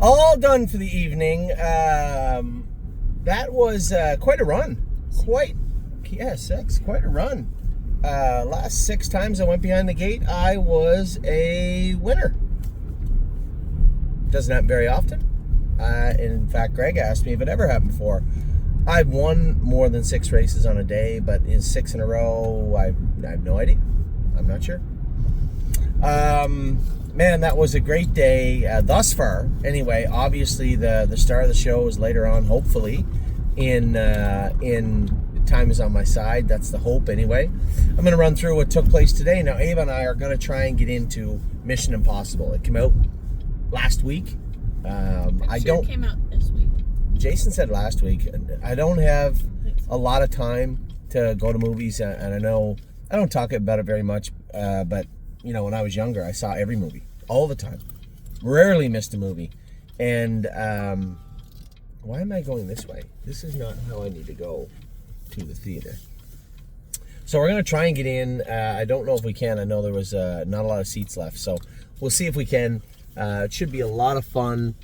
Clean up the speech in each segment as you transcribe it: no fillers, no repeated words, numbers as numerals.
All done for the evening. That was quite a run. Quite a run. Last 6 times I went behind the gate, I was a winner. Doesn't happen very often. In fact, Greg asked me if it ever happened before. I've won more than 6 races on a day, but in 6 in a row, I have no idea. I'm not sure. Man, that was a great day thus far. Anyway, obviously the star of the show is later on, hopefully, in time is on my side. That's the hope anyway. I'm going to run through what took place today. Now, Ava and I are going to try and get into Mission Impossible. It came out last week. It came out this week. Jason said last week. I don't have a lot of time to go to movies, and I know I don't talk about it very much, but you know, when I was younger, I saw every movie all the time. Rarely missed a movie. And why am I going this way? This is not how I need to go to the theater. So we're going to try and get in. I don't know if we can. I know there was not a lot of seats left. So we'll see if we can. It should be a lot of fun.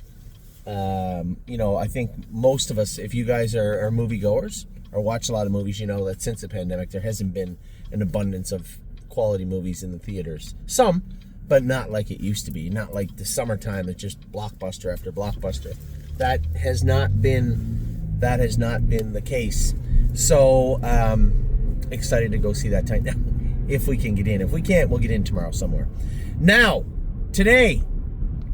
You know, I think most of us, if you guys are moviegoers or watch a lot of movies, you know that since the pandemic, there hasn't been an abundance of quality movies in the theaters. Some, but not like it used to be. Not like the summertime. It's just blockbuster after blockbuster. That has not been the case. So excited to go see that tonight. If we can get in. If we can't, we'll get in tomorrow somewhere. Now, today,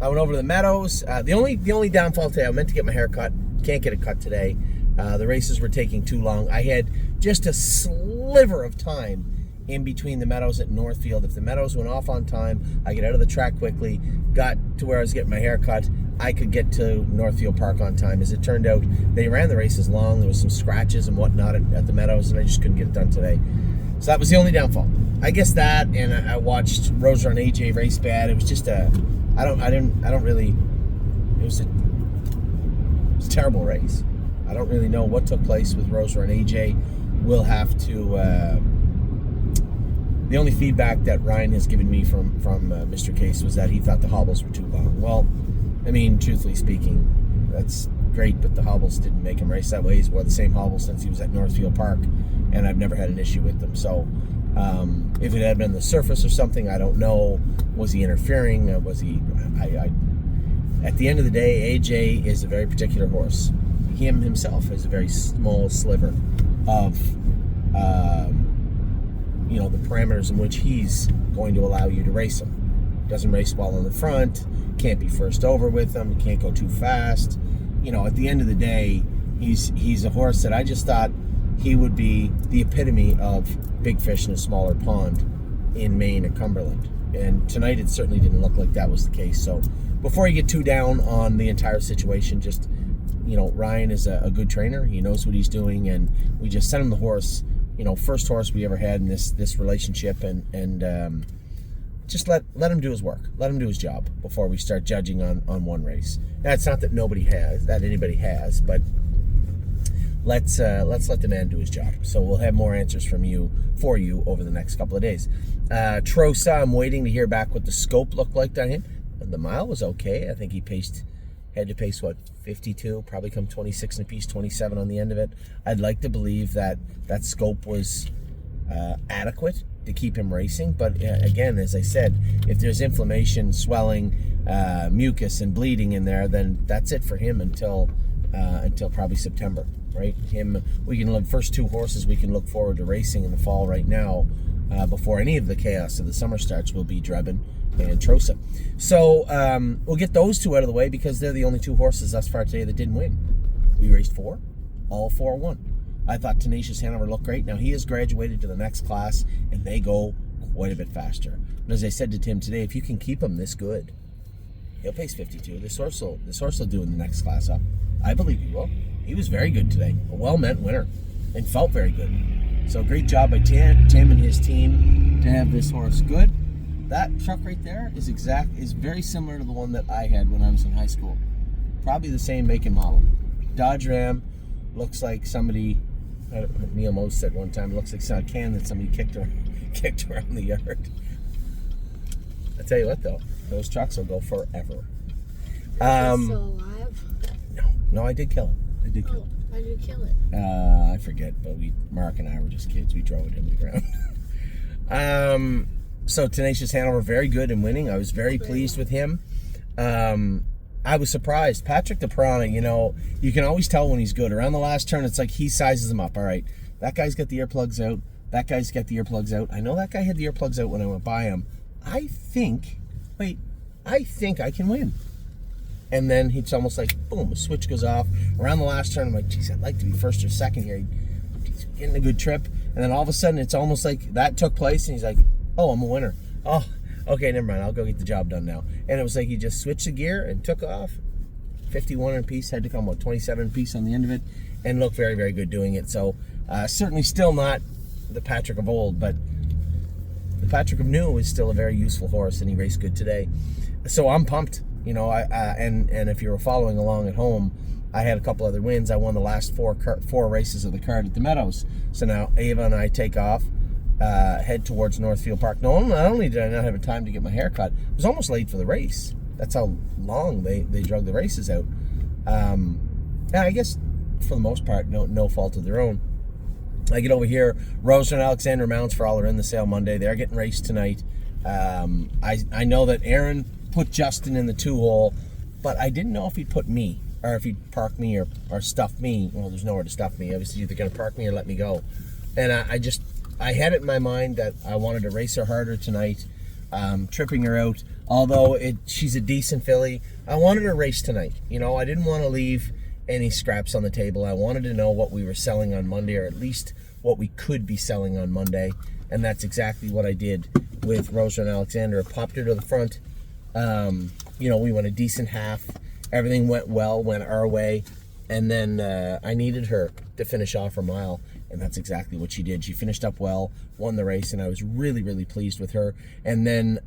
I went over to the Meadows. The only downfall today, I meant to get my hair cut. Can't get it cut today. The races were taking too long. I had just a sliver of time in between the Meadows at Northfield. If the Meadows went off on time, I get out of the track quickly, got to where I was getting my hair cut, I could get to Northfield Park on time. As it turned out, they ran the races long. There was some scratches and whatnot at the Meadows, and I just couldn't get it done today. So that was the only downfall. I guess that, and I watched Rosa and AJ race bad. It was just it was a terrible race. I don't really know what took place with Rosa and AJ. We'll have to. The only feedback that Ryan has given me from Mr. Case was that he thought the hobbles were too long. Well, I mean, truthfully speaking, that's great, but the hobbles didn't make him race that way. He's wore the same hobbles since he was at Northfield Park, and I've never had an issue with them. So if it had been the surface or something, I don't know. Was he interfering? Was he... At the end of the day, AJ is a very particular horse. Him himself is a very small sliver of... you know, the parameters in which he's going to allow you to race him. Doesn't race well in the front, can't be first over with him, can't go too fast. You know, at the end of the day, he's a horse that I just thought he would be the epitome of big fish in a smaller pond in Maine or Cumberland. And tonight it certainly didn't look like that was the case. So before you get too down on the entire situation, just, you know, Ryan is a good trainer. He knows what he's doing, and we just sent him the horse. You know, first horse we ever had in this relationship, and just let him do his work, let him do his job before we start judging on one race. Now, it's not that anybody has, but let's let the man do his job. So we'll have more answers for you over the next couple of days. Trosa, I'm waiting to hear back what the scope looked like on him. The mile was okay. I think he had to pace, 52, probably come 26 and a piece, 27 on the end of it. I'd like to believe that scope was adequate to keep him racing. But again, as I said, if there's inflammation, swelling, mucus, and bleeding in there, then that's it for him until probably September, right? First 2 horses we can look forward to racing in the fall right now, before any of the chaos of the summer starts, will be Drebin and Trosa. So we'll get those 2 out of the way, because they're the only 2 horses thus far today that didn't win. We raced 4, all 4 won. I thought Tenacious Hanover looked great. Now he has graduated to the next class, and they go quite a bit faster. But as I said to Tim today, if you can keep him this good, he'll pace 52. This horse will do in the next class up. I believe he will. He was very good today, a well-meant winner, and felt very good. So great job by Tim and his team to have this horse good. That truck right there is very similar to the one that I had when I was in high school. Probably the same make and model. Dodge Ram, looks like somebody, Neil Mose said one time, looks like a can that somebody kicked around the yard. I tell you what though, those trucks will go forever. Is still alive? No, I did kill it. I did kill it. Why did you kill it? I forget, but Mark and I were just kids. We drove it into the ground. So Tenacious Hanover, very good in winning. I was very pleased with him. I was surprised. Patrick the Piranha, you can always tell when he's good. Around the last turn, it's like he sizes them up. All right, that guy's got the earplugs out. That guy's got the earplugs out. I know that guy had the earplugs out when I went by him. I think I can win. And then it's almost like, boom, a switch goes off. Around the last turn, I'm like, geez, I'd like to be first or second here. He's getting a good trip. And then all of a sudden, it's almost like that took place, and he's like, oh, I'm a winner. Oh, okay, never mind. I'll go get the job done now. And it was like he just switched the gear and took off. 51 in a piece, had to come, 27 in a piece on the end of it, and looked very, very good doing it. So certainly still not the Patrick of old, but the Patrick of new is still a very useful horse, and he raced good today. So I'm pumped. And if you were following along at home, I had a couple other wins. I won the last four races of the card at the Meadows. So now Ava and I take off, head towards Northfield Park. Not only did I not have time to get my hair cut, I was almost late for the race. That's how long they drug the races out. I guess for the most part, no fault of their own. I get over here. Roser and Alexander Mounts for all are in the sale Monday. They're getting raced tonight. I know that Aaron put Justin in the 2-hole, but I didn't know if he'd put me, or if he'd park me or stuff me. Well, there's nowhere to stuff me. Obviously, either going to park me or let me go. And I had it in my mind that I wanted to race her harder tonight, tripping her out. Although she's a decent filly, I wanted to race tonight. I didn't want to leave any scraps on the table. I wanted to know what we were selling on Monday, or at least what we could be selling on Monday. And that's exactly what I did with Roser and Alexander. I popped her to the front. We went a decent half. Everything went well, went our way. And then I needed her to finish off her mile. And that's exactly what she did. She finished up well, won the race, and I was really, really pleased with her. And then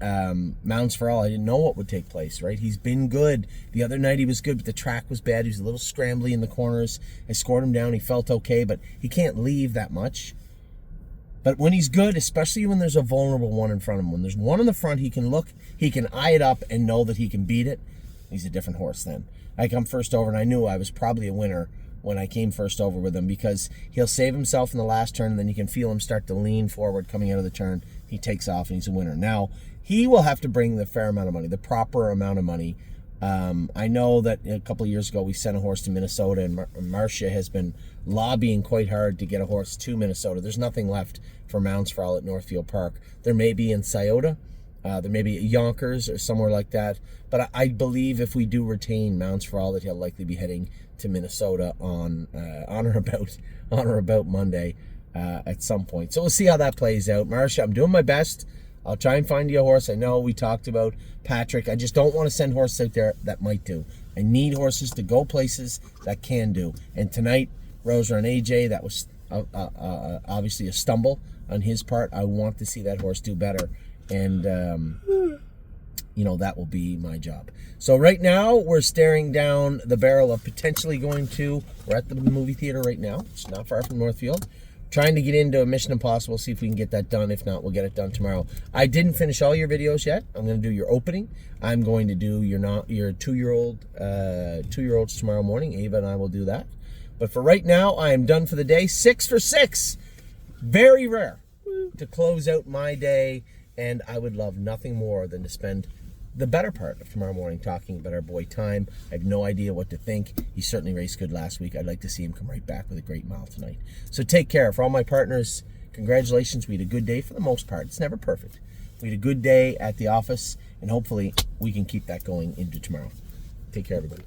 Mounts for All, I didn't know what would take place, right? He's been good. The other night he was good, but the track was bad. He was a little scrambly in the corners. I scored him down. He felt okay, but he can't leave that much. But when he's good, especially when there's a vulnerable one in front of him, when there's one in the front, he can look, he can eye it up and know that he can beat it. He's a different horse then. I come first over, and I knew I was probably a winner when I came first over with him, because he'll save himself in the last turn, and then you can feel him start to lean forward coming out of the turn. He takes off, and he's a winner. Now, he will have to bring the fair amount of money, the proper amount of money. I know that a couple of years ago we sent a horse to Minnesota, and Marcia has been lobbying quite hard to get a horse to Minnesota. There's nothing left for Mounts for All at Northfield Park. There may be in Scioto. There may be at Yonkers or somewhere like that. But I believe if we do retain Mounts for All, that he'll likely be heading to Minnesota on or about Monday at some point. So we'll see how that plays out. Marcia, I'm doing my best. I'll try and find you a horse. I know we talked about Patrick. I just don't want to send horses out there that might do. I need horses to go places that can do. And tonight, Roser and AJ, that was obviously a stumble on his part. I want to see that horse do better. And, that will be my job. So right now, we're staring down the barrel of potentially we're at the movie theater right now. It's not far from Northfield. Trying to get into Mission Impossible, see if we can get that done. If not, we'll get it done tomorrow. I didn't finish all your videos yet. I'm going to do your opening. I'm going to do your 2-year-olds tomorrow morning. Ava and I will do that. But for right now, I am done for the day. 6 for 6. Very rare to close out my day. And I would love nothing more than to spend the better part of tomorrow morning talking about our boy Time. I have no idea what to think. He certainly raced good last week. I'd like to see him come right back with a great mile tonight. So take care. For all my partners, congratulations. We had a good day for the most part. It's never perfect. We had a good day at the office, and hopefully we can keep that going into tomorrow. Take care, everybody.